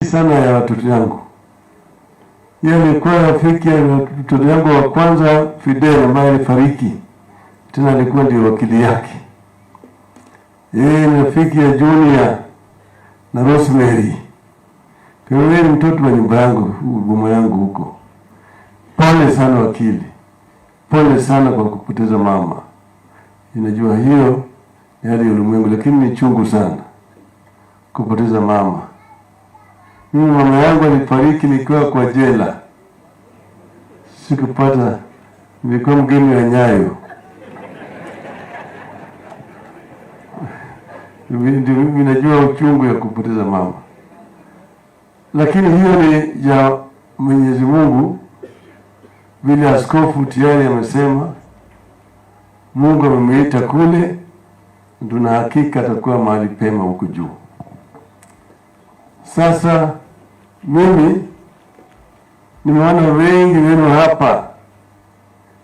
sana ya watoto yangu. Yeye alikuwa rafiki ya mtoto yangu wa kwanza Fidel ambaye alifariki. Tena alikuwa ndio wakili yake. Yeye ni rafiki ya Junior na Rosemary. Kwa hiyo ni mtoto wa nyumba yangu, boma yangu huko. Pole sana wakili. Pole sana kwa kupoteza mama. Ninajua hiyo ni hali ya ulimwengu, lakini ni chungu sana kupoteza mama. Mimi mama yangu alifariki nikiwa kwa jela. Sikupata, nilikuwa mgeni wa Nyayo. Mimi najua uchungu ya kupoteza mama. Lakini hiyo ni ya Mwenyezi Mungu. Vile askofu tayari amesema, Mungu amemuita kule, tuna hakika atakuwa mahali pema huko juu. Sasa mimi nimeona wengi wenu hapa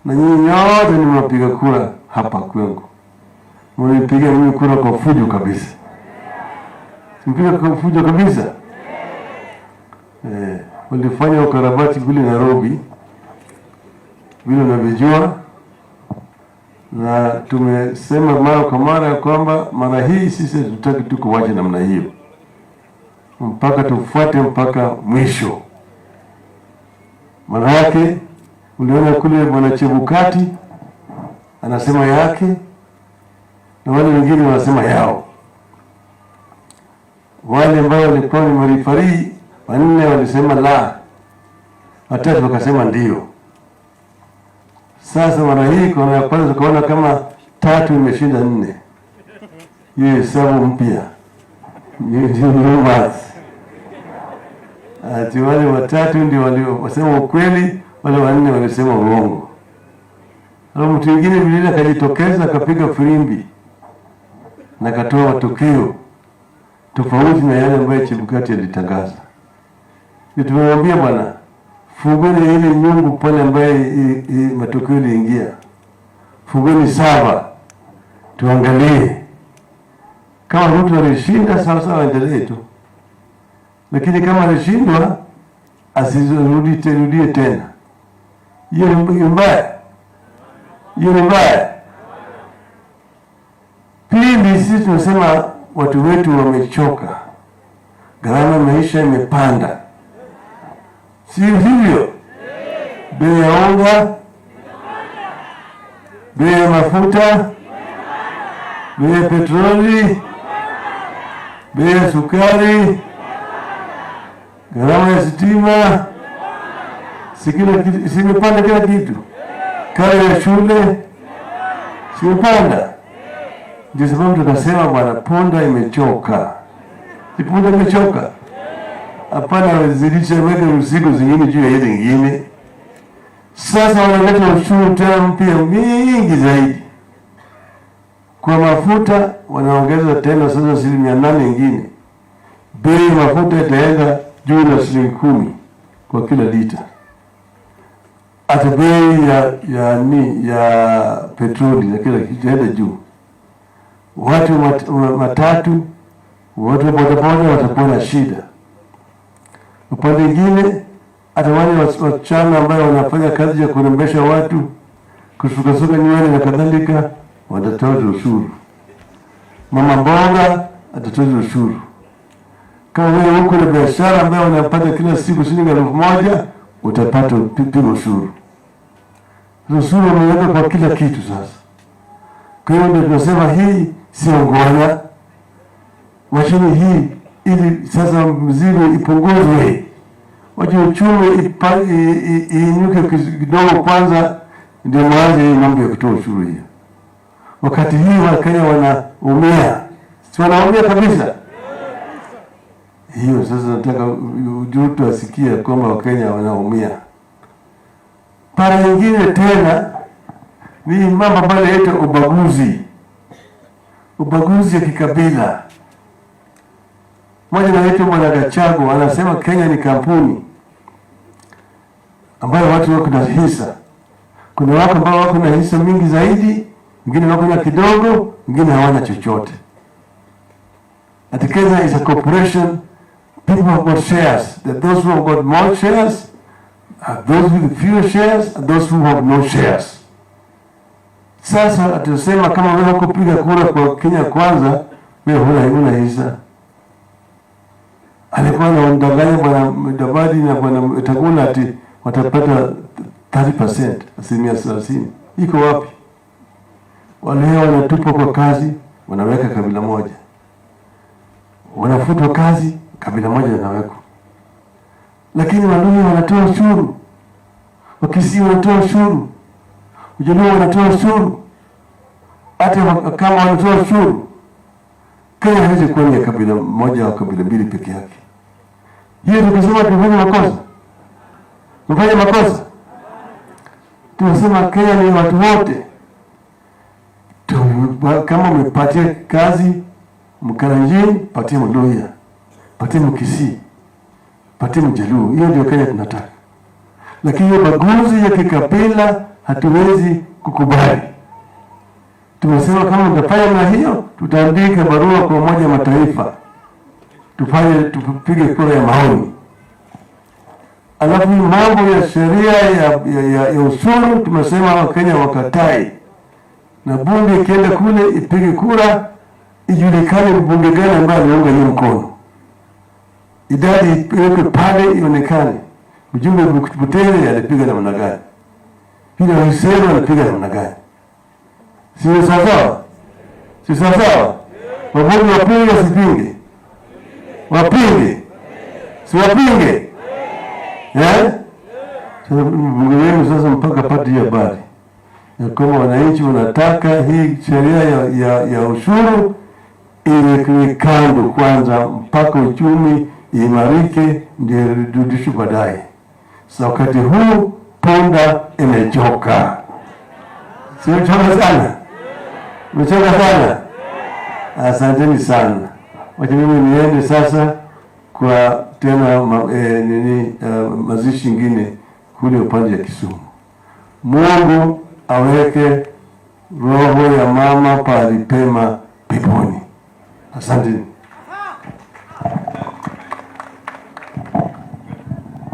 na nyinyi nyote nimepiga kura hapa kwangu. Mnipiga mimi kura kwa fujo kabisa. Mpiga kwa fujo kabisa. Walifanya ukarabati kule Nairobi vile unavyojua, na tumesema mara kwa mara kwamba mara hii sisi tutaki tu kuwacha namna hiyo, mpaka tufuate mpaka mwisho. Maana yake uliona kule Bwana Chebukati anasema yake na wale wengine wanasema yao. Wale ambao walikuwa ni marifari wanne walisema la, watatu wakasema ndio. Sasa mara hii kwa ya kwanza tukaona kama 3 imeshinda 4. Hiyo hesabu mpya. Ndio math. Ati wale watatu ndio waliosema ukweli, wale wanne walisema uongo. Na mtu mwingine vile akajitokeza akapiga filimbi na katoa matokeo tofauti na yale ambayo Chebukati alitangaza. Nitumwambia bwana, fungeni ile nyungu pale ambaye matokeo yaliingia. Fungeni 7. Tuangalie. Kama mtu alishinda sawa endelee tu. Lakini kama alishindwa asirudie tena. Hiyo ni mbaya. Hiyo ni mbaya. Pili, sisi tunasema watu wetu wamechoka. Gharama maisha imepanda. Si hivyo? Bei ya unga, bei ya mafuta, bei ya petroli, bei ya sukari, gharama ya stima, simepanda kila kitu. Karo ya shule simepanda. Ndio sababu tukasema bwana, ponda imechoka. Si ponda imechoka? Hapana, wazidisha weke mzigo zingine juu ya hizi nyingine. Sasa wanaleta ushuru tena mpya mingi zaidi. Kwa mafuta wanaongeza tena sasa 8% nyingine. Bei ya mafuta itaenda juu na 10 kwa kila lita. Hata bei ya petroli na kila kitu itaenda juu. Watu matatu, watu bodaboda watakuwa na shida. Upande mwingine hata wale wachana ambao wanafanya kazi ya kurembesha watu, kusuka nywele na kadhalika, watatoza ushuru. Mama mboga atatoza ushuru. Kama wewe uko na biashara ambayo unapata kila siku shilingi 1000, utapata pigo ushuru. Ushuru umeweka kwa kila kitu sasa. Kwa hiyo ndio tunasema hii sio ngwana. Wachini hii ili sasa mzigo ipunguzwe. Waje uchumi iinuke kidogo kwanza, ndio mwanzo mambo ya kutoa ushuru hiyo. Wakati hii Wakenya wanaumia. Si wanaumia kabisa? Hiyo sasa nataka ujutu asikie kwamba Wakenya wanaumia. Para nyingine tena ni mambo ambayo yanaitwa ubaguzi. Ubaguzi ya kikabila. Mmoja anaitwa Bwana Gachagua anasema Kenya ni kampuni ambayo watu wako na hisa. Kuna watu ambao wako na hisa mingi zaidi, wengine wako na kidogo, wengine hawana chochote. Ati Kenya is a corporation People have got shares. Those who have got more shares are those with fewer shares and those who have no shares. Sasa atusema kama wewe kupiga kura kwa Kenya Kwanza, wewe huna hisa. Alikuwa anadanganya bwana Mudavadi na bwana Wetangula ati watapata 30%, 30%. Iko wapi? Wale wanatupa kwa kazi, wanaweka kabila moja. Wanafutwa kazi, kabila moja linawekwa. Lakini Waluhya wanatoa ushuru. Wakisii wanatoa ushuru. Wajaluo wanatoa ushuru. Hata kama wanatoa ushuru, Kenya haiwezi kuwa ni kabila moja au kabila mbili peke yake. Hiyo tukisema tumefanya makosa. Tumefanya makosa. Tunasema Kenya ni watu wote. Kama umepatia kazi Mkalenjin, patia Mluhya, patia Mkisii, patia Mjaluo. Hiyo ndio Kenya tunataka. Lakini hiyo baguzi ya kikabila hatuwezi kukubali. Tumesema kama mtafanya na hiyo, tutaandika barua kwa Umoja wa Mataifa. Tupige kura ya maoni. Alafu mambo ya sheria ya ushuru tumesema Wakenya wakatai. Na bunge ikienda kule ipige kura, ijulikane mbunge gani ambaye anaunga hiyo mkono. Idadi ipelekwe pale ionekane. Mjumbe Butere alipiga namna gani? Bila Hussein alipiga namna gani? Si sawa? Si sawa? Wabunge wapinge sipinge. Wapinge. Si wapinge. Sasa mbunge wenu sasa mpaka pati ya habari. Ya kama wananchi wanataka hii sheria ya ushuru iwekwe kando kwanza mpaka uchumi imarike ndio rudishwe baadaye. Sasa wakati huu punda imechoka. Sio choka sana. Mmechoka sana. Asanteni sana. Wacha mimi niende sasa kwa tena mazishi ingine kule upande ya Kisumu. Mungu aweke roho ya mama pali pema peponi. Asanteni.